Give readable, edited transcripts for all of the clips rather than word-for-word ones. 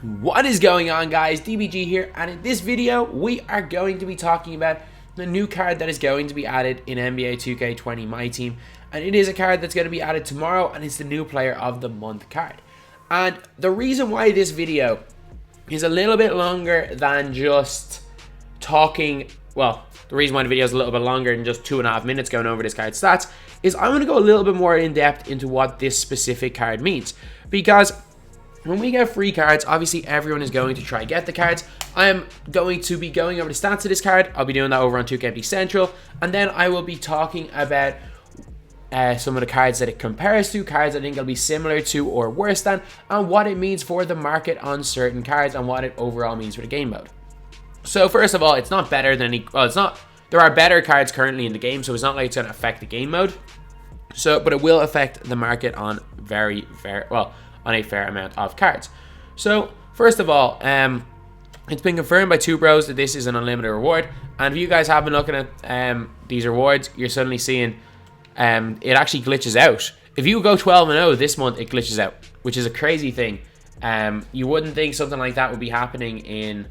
What is going on, guys? DBG here, and in this video we are going to be talking about the new card that is going to be added in NBA 2K20 MyTEAM, and it is a card that's going to be added tomorrow, and it's the new player of the month card. And the reason why this video is a little bit longer than just talking, well, the reason why the video is a little bit longer than just 2.5 minutes going over this card's stats is I'm going to go a little bit more in depth into what this specific card means, because when we get free cards, obviously everyone is going to try to get the cards. I am going to be going over the stats of this card. I'll be doing that over on 2K20 Central, and then I will be talking about some of the cards that it compares to, cards I think it'll be similar to or worse than, and what it means for the market on certain cards and what it overall means for the game mode. So first of all, it's not better than any, well, it's not, there are better cards currently in the game, so it's not like it's going to affect the game mode. So, but it will affect the market on on a fair amount of cards. So first of all, it's been confirmed by two bros that this is an unlimited reward, and if you guys have been looking at these rewards, you're suddenly seeing it actually glitches out. If you go 12-0 this month, it glitches out, which is a crazy thing. You wouldn't think something like that would be happening in,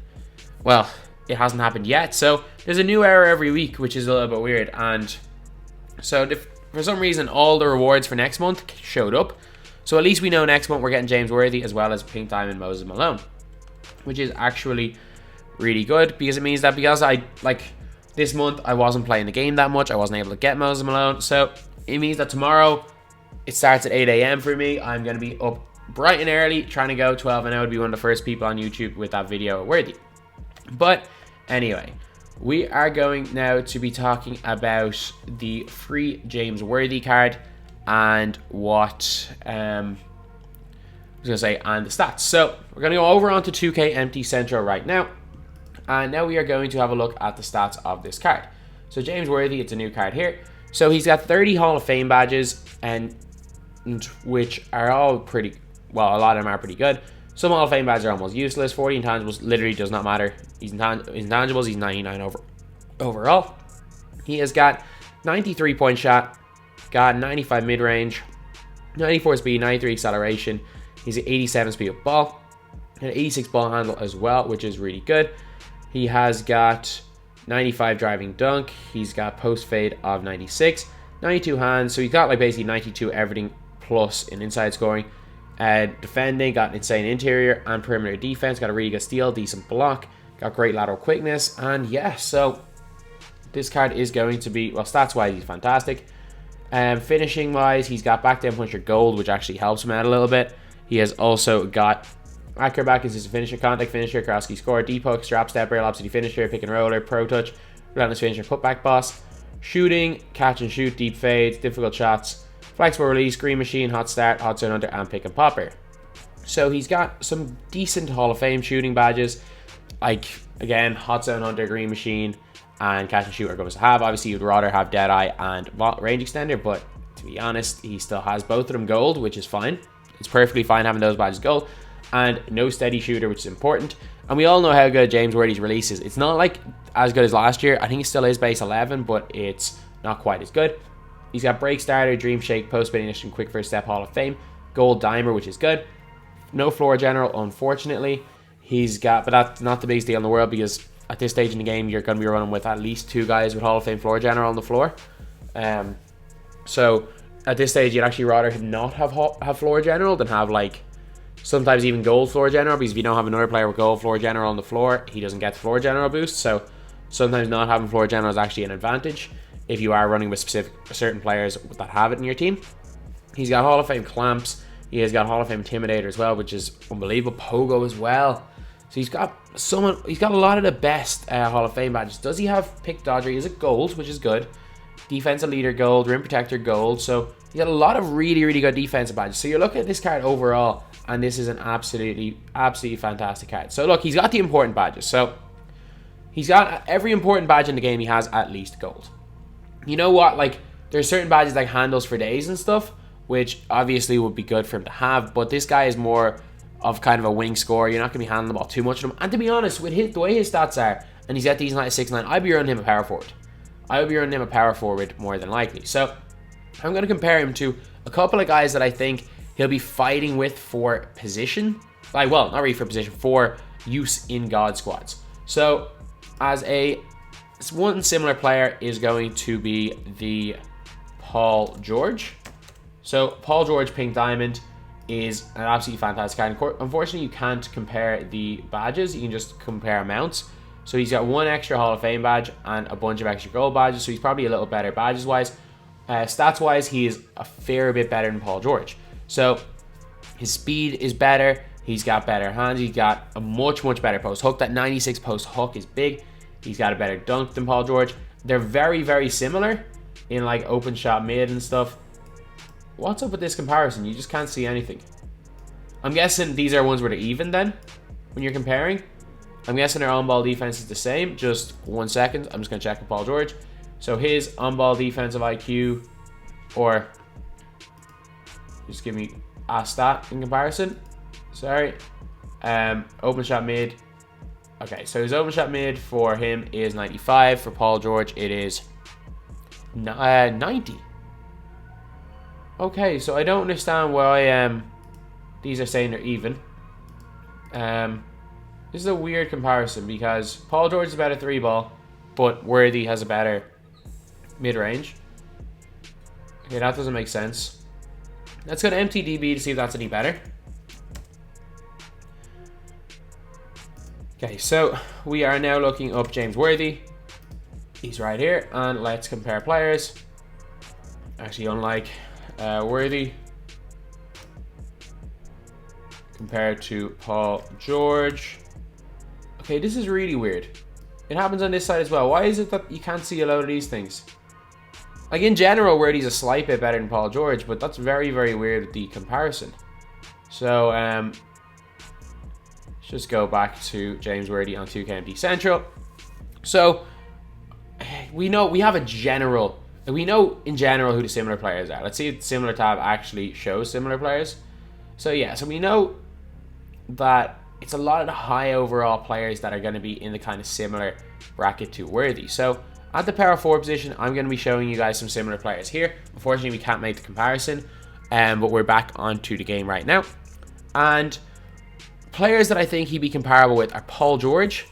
well, it hasn't happened yet. So there's a new error every week, which is a little bit weird. And so for some reason, all the rewards for next month showed up. So at least we know next month we're getting James Worthy as well as Pink Diamond Moses Malone, which is actually really good, because it means that because this month I wasn't playing the game that much, I wasn't able to get Moses Malone. So it means that tomorrow it starts at 8 AM for me. I'm going to be up bright and early trying to go 12-0 to be one of the first people on YouTube with that video Worthy. But anyway, we are going now to be talking about the free James Worthy card and what and the stats. So we're going to go over onto 2K20 Central right now, and now we are going to have a look at the stats of this card. So James Worthy, it's a new card here. So he's got 30 Hall of Fame badges, and which are all pretty, well, a lot of them are pretty good. Some Hall of Fame badges are almost useless. 40 intangibles literally does not matter. He's intangibles, he's 99 overall. He has got 93 point shot, got 95 mid-range, 94 speed, 93 acceleration. He's at 87 speed of ball, and 86 ball handle as well, which is really good. He has got 95 driving dunk. He's got post fade of 96, 92 hands. So he's got like basically 92 everything plus in inside scoring. Defending, got an insane interior and perimeter defense. Got a really good steal, decent block. Got great lateral quickness, and yeah, so this card is going to be, well, stats wise, he's fantastic. Finishing wise, he's got back down puncher gold, which actually helps him out a little bit. He has also got accurate back, consistent finisher, contact finisher, cross-key score, deep hook, strap stepper, lob city finisher, pick and roller, pro touch, relentless finisher, putback boss, shooting, catch and shoot, deep fades, difficult shots, flexible release, green machine, hot start, hot zone under, and pick and popper. So he's got some decent Hall of Fame shooting badges, like again, hot zone hunter, green machine, and catch and shoot are going to have. Obviously, you'd rather have Deadeye and range extender, but to be honest, he still has both of them gold, which is fine. It's perfectly fine having those badges gold, and no steady shooter, which is important. And we all know how good James Worthy's release is. It's not like as good as last year. I think he still is base 11, but it's not quite as good. He's got break starter, dream shake, post spin ignition, quick first step, Hall of Fame, gold dimer, which is good. No floor general, unfortunately. He's got, but that's not the biggest deal in the world, because at this stage in the game, you're going to be running with at least 2 guys with Hall of Fame floor general on the floor. So at this stage, you'd actually rather not have floor general than have like sometimes even gold floor general, because if you don't have another player with gold floor general on the floor, he doesn't get the floor general boost. So sometimes not having floor general is actually an advantage if you are running with certain players that have it in your team. He's got Hall of Fame clamps. He has got Hall of Fame intimidator as well, which is unbelievable. Pogo as well. So he's got a lot of the best Hall of Fame badges. Does he have pick dodger? He has a gold, which is good. Defensive leader gold, rim protector gold. So he's got a lot of really, really good defensive badges. So you're looking at this card overall, and this is an absolutely fantastic card. So look, he's got the important badges. So he's got every important badge in the game. He has at least gold. You know what? Like, there's certain badges like handles for days and stuff, which obviously would be good for him to have. But this guy is more of kind of a wing scorer. You're not going to be handling the ball too much of him. And to be honest, with the way his stats are, and he's got these 6'9", I'd be running him a power forward. I would be running him a power forward more than likely. So I'm going to compare him to a couple of guys that I think he'll be fighting with for position like, well, not really for position, for use in God squads. So as one similar player is going to be the Paul George. So Paul George Pink Diamond is an absolutely fantastic card. Unfortunately, you can't compare the badges. You can just compare amounts. So he's got one extra Hall of Fame badge and a bunch of extra gold badges. So he's probably a little better badges-wise. Stats-wise, he is a fair bit better than Paul George. So his speed is better. He's got better hands. He's got a much, much better post hook. That 96 post hook is big. He's got a better dunk than Paul George. They're very, very similar in like open shot mid and stuff. What's up with this comparison? You just can't see anything. I'm guessing these are ones where they're even then when you're comparing. I'm guessing their on-ball defense is the same. Just 1 second. I'm just going to check with Paul George. So his on-ball defensive IQ, or just give me a stat in comparison. Sorry. Open shot mid. Okay, so his open shot mid for him is 95. For Paul George, it is 90. Okay, so I don't understand why these are saying they're even. This is a weird comparison because Paul George is a better 3-ball, but Worthy has a better mid-range. Okay, that doesn't make sense. Let's go to MTDB to see if that's any better. Okay, so we are now looking up James Worthy. He's right here, and let's compare players. Actually, unlike Worthy compared to Paul George. Okay, this is really weird. It happens on this side as well. Why is it that you can't see a lot of these things? Like in general, Worthy's a slight bit better than Paul George, but that's very, very weird with the comparison. So let's just go back to James Worthy on 2K20 Central. So we know in general who the similar players are. Let's see if the similar tab actually shows similar players. So yeah, so we know that it's a lot of the high overall players that are going to be in the kind of similar bracket to Worthy. So at the power forward position, I'm going to be showing you guys some similar players here. Unfortunately, we can't make the comparison, but we're back onto the game right now. And players that I think he'd be comparable with are Paul George,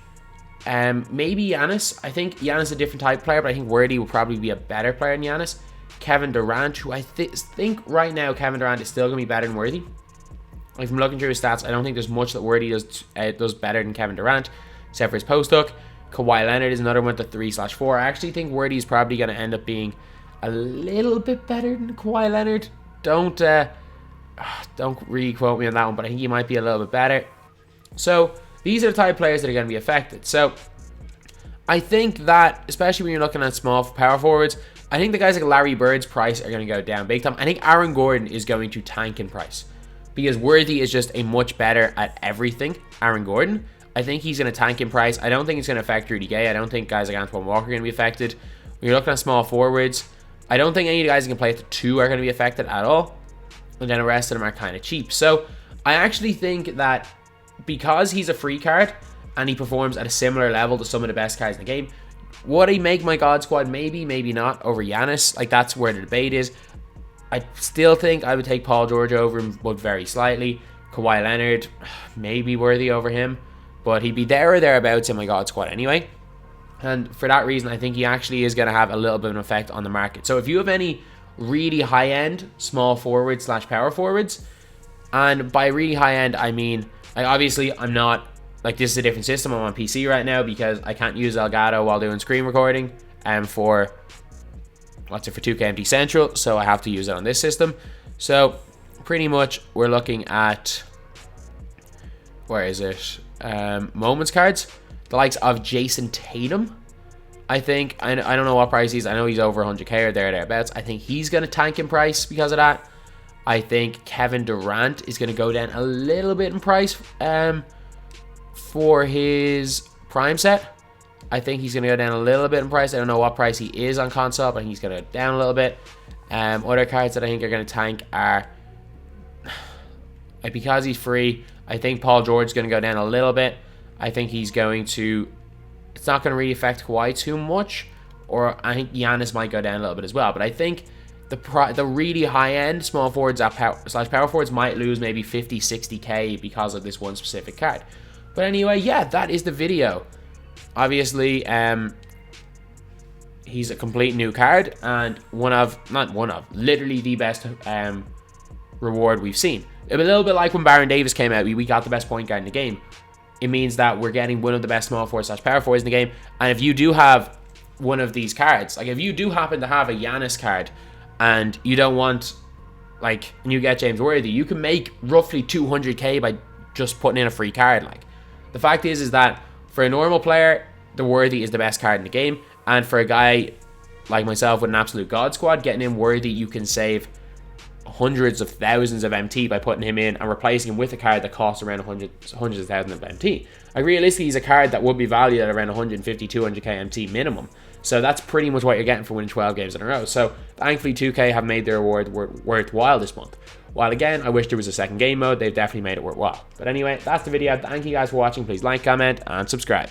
maybe Giannis. I think Giannis is a different type of player, but I think Worthy will probably be a better player than Giannis. Kevin Durant, who I think right now Kevin Durant is still going to be better than Worthy. Like from looking through his stats, I don't think there's much that Worthy does better than Kevin Durant, except for his post hook. Kawhi Leonard is another one with the 3/4. I actually think Worthy is probably going to end up being a little bit better than Kawhi Leonard. Don't really quote me on that one, but I think he might be a little bit better. So these are the type of players that are going to be affected. So I think that, especially when you're looking at small power forwards, I think the guys like Larry Bird's price are going to go down big time. I think Aaron Gordon is going to tank in price because Worthy is just a much better at everything. Aaron Gordon, I think he's going to tank in price. I don't think it's going to affect Rudy Gay. I don't think guys like Antoine Walker are going to be affected. When you're looking at small forwards, I don't think any of the guys who can play at the 2 are going to be affected at all. And then the rest of them are kind of cheap. So I actually think that because he's a free card and he performs at a similar level to some of the best cards in the game, would he make my God squad? Maybe, maybe not, over Giannis. Like, that's where the debate is. I still think I would take Paul George over him, but very slightly. Kawhi Leonard, maybe Worthy over him, but he'd be there or thereabouts in my God squad anyway. And for that reason, I think he actually is going to have a little bit of an effect on the market. So if you have any really high-end small forwards / power forwards, and by really high-end, I mean, like, obviously, I'm not, like, this is a different system. I'm on PC right now because I can't use Elgato while doing screen recording for 2K20 Central, so I have to use it on this system. So pretty much we're looking at, where is it, moments cards, the likes of Jason Tatum. I think, I don't know what price he's, I know he's over 100k or thereabouts. I think he's going to tank in price because of that. I think Kevin Durant is going to go down a little bit in price for his prime set. I think he's going to go down a little bit in price. I don't know what price he is on console, but I think he's going to go down a little bit. Other cards that I think are going to tank are, because he's free, I think Paul George is going to go down a little bit. I think he's going to, it's not going to really affect Kawhi too much, or I think Giannis might go down a little bit as well. But I think the really high-end small forwards slash power forwards might lose maybe 50, 60k because of this one specific card. But anyway, yeah, that is the video. Obviously, he's a complete new card and literally the best reward we've seen. A little bit like when Baron Davis came out, we got the best point guard in the game. It means that we're getting one of the best small forwards slash power forwards in the game. And if you do have one of these cards, like if you do happen to have a Giannis card and you don't want, like, and you get James Worthy, you can make roughly 200k by just putting in a free card. Like, the fact is that for a normal player, the Worthy is the best card in the game. And for a guy like myself with an absolute god squad, getting in Worthy, you can save hundreds of thousands of MT by putting him in and replacing him with a card that costs around hundreds of thousands of MT. Like, realistically, he's a card that would be valued at around 150, 200k MT minimum. So that's pretty much what you're getting for winning 12 games in a row. So thankfully 2K have made their reward worthwhile this month. While again, I wish there was a second game mode, they've definitely made it worthwhile. But anyway, that's the video. Thank you guys for watching. Please like, comment, and subscribe.